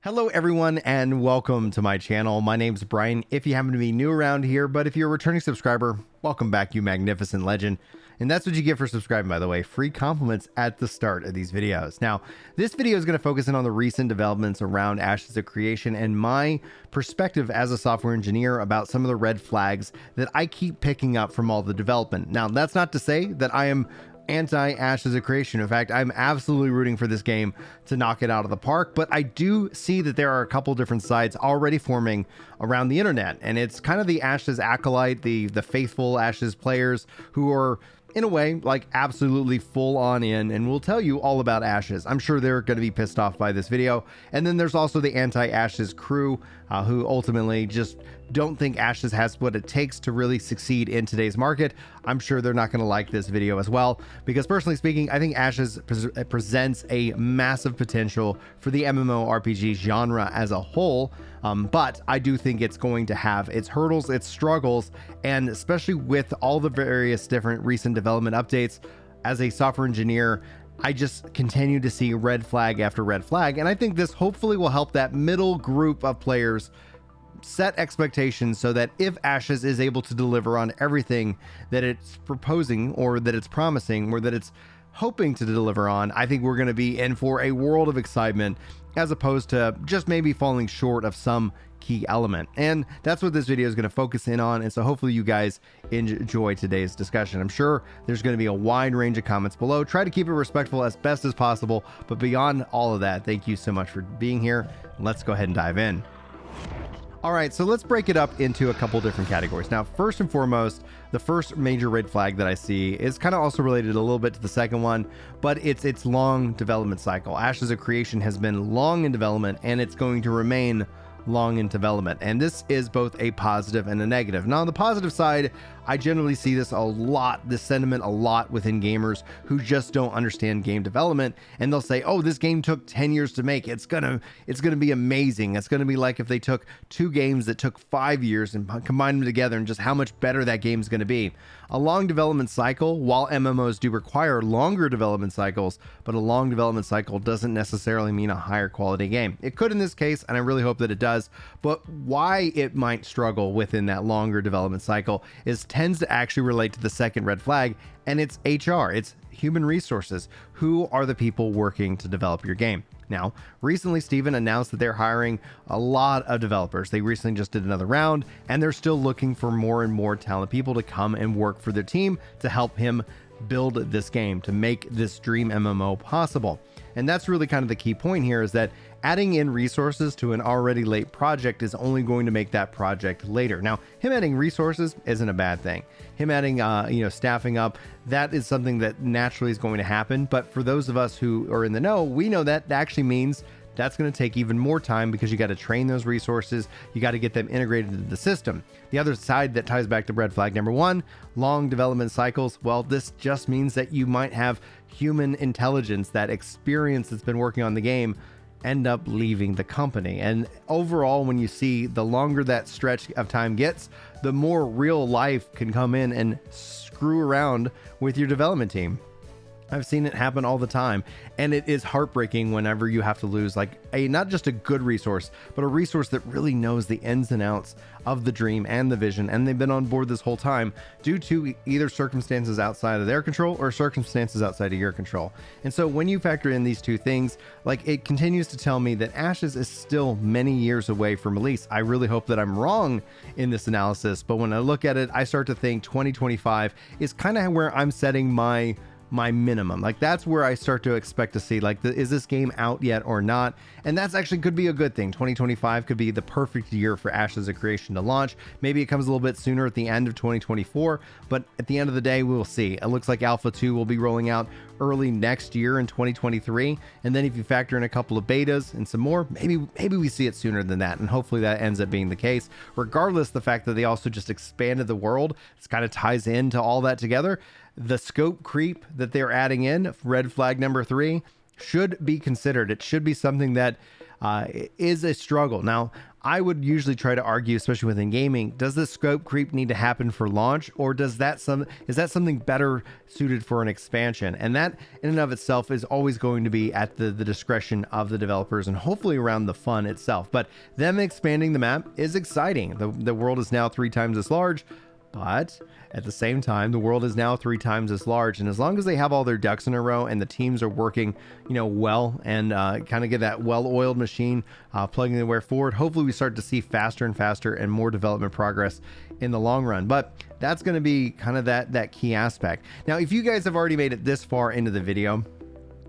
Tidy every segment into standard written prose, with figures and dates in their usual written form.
Hello everyone and welcome to my channel. My name's Brian if you happen to be new around here, but if you're a returning subscriber, welcome back, you magnificent legend. And that's what you get for subscribing, by the way, free compliments at the start of these videos. Now, this video is going to focus in on the recent developments around Ashes of Creation and my perspective as a software engineer about some of the red flags that I keep picking up from all the development. Now, that's not to say that I am anti-Ashes of Creation. In fact, I'm absolutely rooting for this game to knock it out of the park, but I do see that there are a couple different sides already forming around the internet, and it's kind of the Ashes acolyte, the faithful Ashes players who are in a way like absolutely full on in and will tell you all about Ashes. I'm sure they're going to be pissed off by this video. And then there's also the anti-Ashes crew who ultimately just don't think Ashes has what it takes to really succeed in today's market. I'm sure they're not going to like this video as well, because personally speaking, I think Ashes presents a massive potential for the MMORPG genre as a whole. But I do think it's going to have its hurdles, its struggles, and especially with all the various different recent development updates, as a software engineer, I just continue to see red flag after red flag. And I think this hopefully will help that middle group of players set expectations so that if Ashes is able to deliver on everything that it's proposing or that it's promising or that it's hoping to deliver on, I think we're going to be in for a world of excitement, as opposed to just maybe falling short of some key element. And that's what this video is going to focus in on. And so hopefully you guys enjoy today's discussion. I'm sure there's going to be a wide range of comments below. Try to keep it respectful as best as possible. But beyond all of that, thank you so much for being here. Let's go ahead and dive in. All right, so let's break it up into a couple different categories. Now, first and foremost, the first major red flag that I see is kind of also related a little bit to the second one, but it's long development cycle. Ashes of Creation has been long in development, and it's going to remain long in development. And this is both a positive and a negative. Now, on the positive side, I generally see this sentiment a lot within gamers who just don't understand game development, and they'll say, oh, this game took 10 years to make. It's gonna be amazing. It's gonna be like if they took two games that took 5 years and combined them together, and just how much better that game's gonna be. A long development cycle, while MMOs do require longer development cycles, but a long development cycle doesn't necessarily mean a higher quality game. It could in this case, and I really hope that it does, but why it might struggle within that longer development cycle tends to actually relate to the second red flag, and it's HR. It's human resources. Who are the people working to develop your game? Now, recently, Steven announced that they're hiring a lot of developers. They recently just did another round, and they're still looking for more and more talented people to come and work for their team to help him build this game, to make this dream MMO possible. And that's really kind of the key point here, is that adding in resources to an already late project is only going to make that project later. Now, him adding resources isn't a bad thing. Him adding, staffing up, that is something that naturally is going to happen. But for those of us who are in the know, we know that actually means that's going to take even more time, because you got to train those resources. You got to get them integrated into the system. The other side that ties back to red flag number one, long development cycles. Well, this just means that you might have human intelligence, that experience that's been working on the game, end up leaving the company. And overall, when you see the longer that stretch of time gets, the more real life can come in and screw around with your development team. I've seen it happen all the time, and it is heartbreaking whenever you have to lose not just a good resource, but a resource that really knows the ins and outs of the dream and the vision, and they've been on board this whole time due to either circumstances outside of their control or circumstances outside of your control. And so when you factor in these two things, it continues to tell me that Ashes is still many years away from release. I really hope that I'm wrong in this analysis, but when I look at it, I start to think 2025 is kind of where I'm setting my minimum. That's where I start to expect to see, is this game out yet or not? And that's actually could be a good thing. 2025 could be the perfect year for Ashes of Creation to launch. Maybe it comes a little bit sooner at the end of 2024, but at the end of the day, we'll see. It looks like Alpha 2 will be rolling out early next year in 2023. And then if you factor in a couple of betas and some more, maybe we see it sooner than that. And hopefully that ends up being the case. Regardless, the fact that they also just expanded the world, it kind of ties into all that together. The scope creep that they're adding in, red flag number 3, should be considered. It should be something that is a struggle. Now, I would usually try to argue, especially within gaming, does the scope creep need to happen for launch, or is that something better suited for an expansion? And that in and of itself is always going to be at the discretion of the developers, and hopefully around the fun itself. But them expanding the map is exciting. The world is now 3 times as large. But at the same time, the world is now 3 times as large. And as long as they have all their ducks in a row and the teams are working, well, and kind of get that well-oiled machine plugging their way forward, hopefully we start to see faster and faster and more development progress in the long run. But that's going to be kind of that key aspect. Now, if you guys have already made it this far into the video,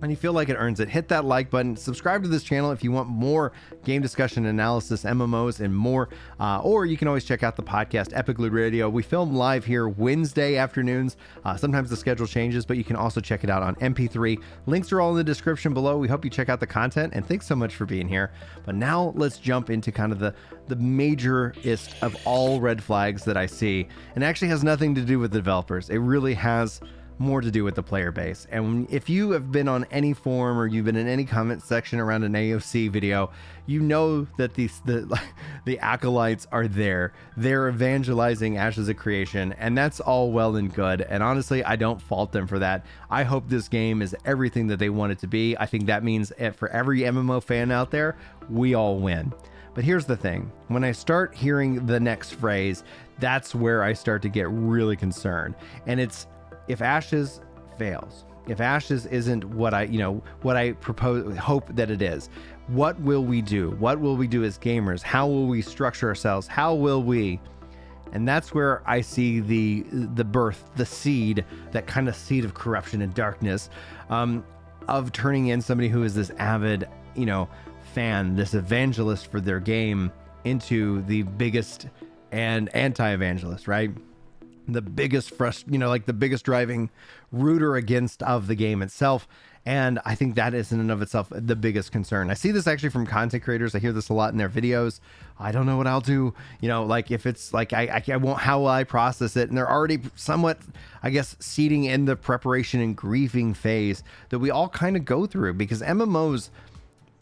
and you feel like it earns it, hit that like button, subscribe to this channel if you want more game discussion, analysis, MMOs, and more. Or you can always check out the podcast, Epic Loot Radio. We film live here Wednesday afternoons. Sometimes the schedule changes, but you can also check it out on MP3. Links are all in the description below. We hope you check out the content, and thanks so much for being here. But now let's jump into kind of the majorest of all red flags that I see, and it actually has nothing to do with the developers. It really has more to do with the player base. And if you have been on any forum or you've been in any comment section around an AOC video, you know that the acolytes are there. They're evangelizing Ash as a creation, and that's all well and good. And honestly, I don't fault them for that. I hope this game is everything that they want it to be. I think that means for every MMO fan out there, we all win. But here's the thing. When I start hearing the next phrase, that's where I start to get really concerned. And it's, if Ashes fails, if Ashes isn't what I hope that it is, what will we do? What will we do as gamers? How will we structure ourselves? How will we? And that's where I see the birth, the seed, that kind of seed of corruption and darkness, of turning in somebody who is this avid, fan, this evangelist for their game, into the biggest and anti-evangelist, right? The biggest the biggest driving rooter against of the game itself. And I think that is in and of itself the biggest concern. I see this actually from content creators. I hear this a lot in their videos. I don't know what I'll do. If it's like, I won't, how will I process it? And they're already somewhat, I guess, seeding in the preparation and grieving phase that we all kind of go through, because MMOs,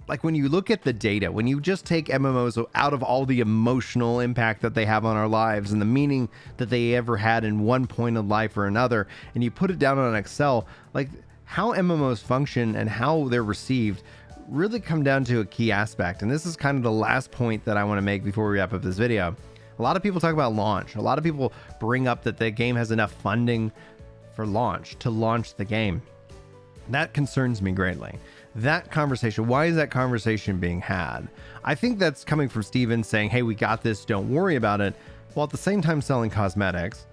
like when you look at the data, when you just take MMOs out of all the emotional impact that they have on our lives and the meaning that they ever had in one point of life or another, and you put it down on Excel, like how MMOs function and how they're received really come down to a key aspect. And this is kind of the last point that I want to make before we wrap up this video. A lot of people talk about launch. A lot of people bring up that the game has enough funding for launch, to launch the game. That concerns me greatly. That conversation, why is that conversation being had? I think that's coming from Steven saying, hey, we got this, don't worry about it, while at the same time selling cosmetics.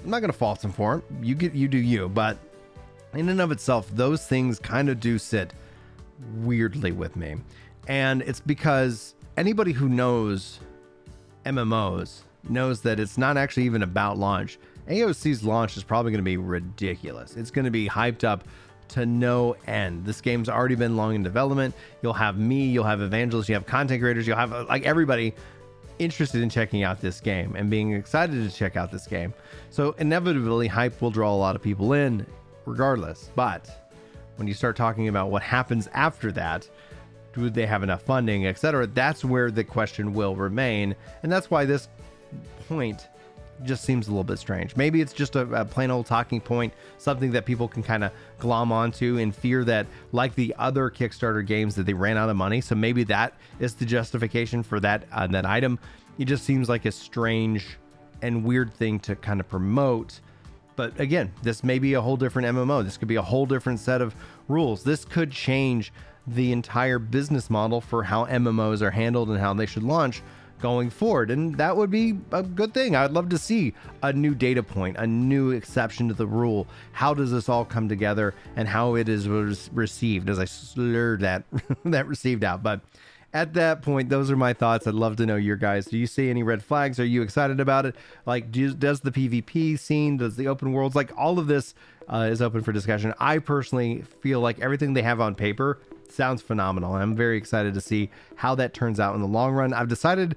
I'm not going to fault him for it. You do you. But in and of itself, those things kind of do sit weirdly with me. And it's because anybody who knows MMOs knows that it's not actually even about launch. AOC's launch is probably going to be ridiculous. It's going to be hyped up to no end. This game's already been long in development. You'll have me, you'll have evangelists, you have content creators, you'll have like everybody interested in checking out this game and being excited to check out this game. So inevitably, hype will draw a lot of people in regardless. But when you start talking about what happens after that, do they have enough funding, etc., that's where the question will remain. And that's why this point just seems a little bit strange. Maybe it's just a plain old talking point, something that people can kind of glom onto in fear that, like the other Kickstarter games, that they ran out of money. So maybe that is the justification for that item. It just seems like a strange and weird thing to kind of promote. But again, this may be a whole different MMO. This could be a whole different set of rules. This could change the entire business model for how MMOs are handled and how they should launch going forward, and that would be a good thing. I'd love to see a new data point, a new exception to the rule. How does this all come together, and how it is received, as I slurred that received out. But at that point, those are my thoughts. I'd love to know your guys. Do you see any red flags? Are you excited about it? Like, does the PvP scene, does the open worlds, like all of this, is open for discussion. I personally feel like everything they have on paper sounds phenomenal. I'm very excited to see how that turns out in the long run. I've decided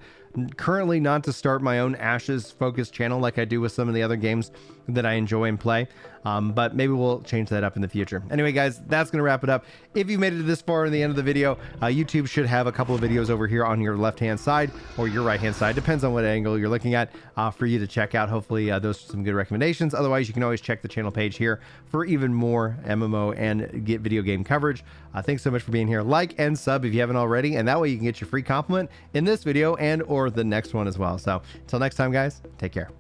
currently not to start my own Ashes focused channel like I do with some of the other games that I enjoy and play, but maybe we'll change that up in the future. Anyway, guys, that's gonna wrap it up. If you made it to this far in the end of the video, YouTube should have a couple of videos over here on your left hand side or your right hand side, depends on what angle you're looking at, for you to check out. Hopefully those are some good recommendations. Otherwise, you can always check the channel page here for even more MMO and get video game coverage. Thanks so much for being here. Like and sub if you haven't already, and that way you can get your free compliment in this video and or the next one as well. So until next time, guys, take care.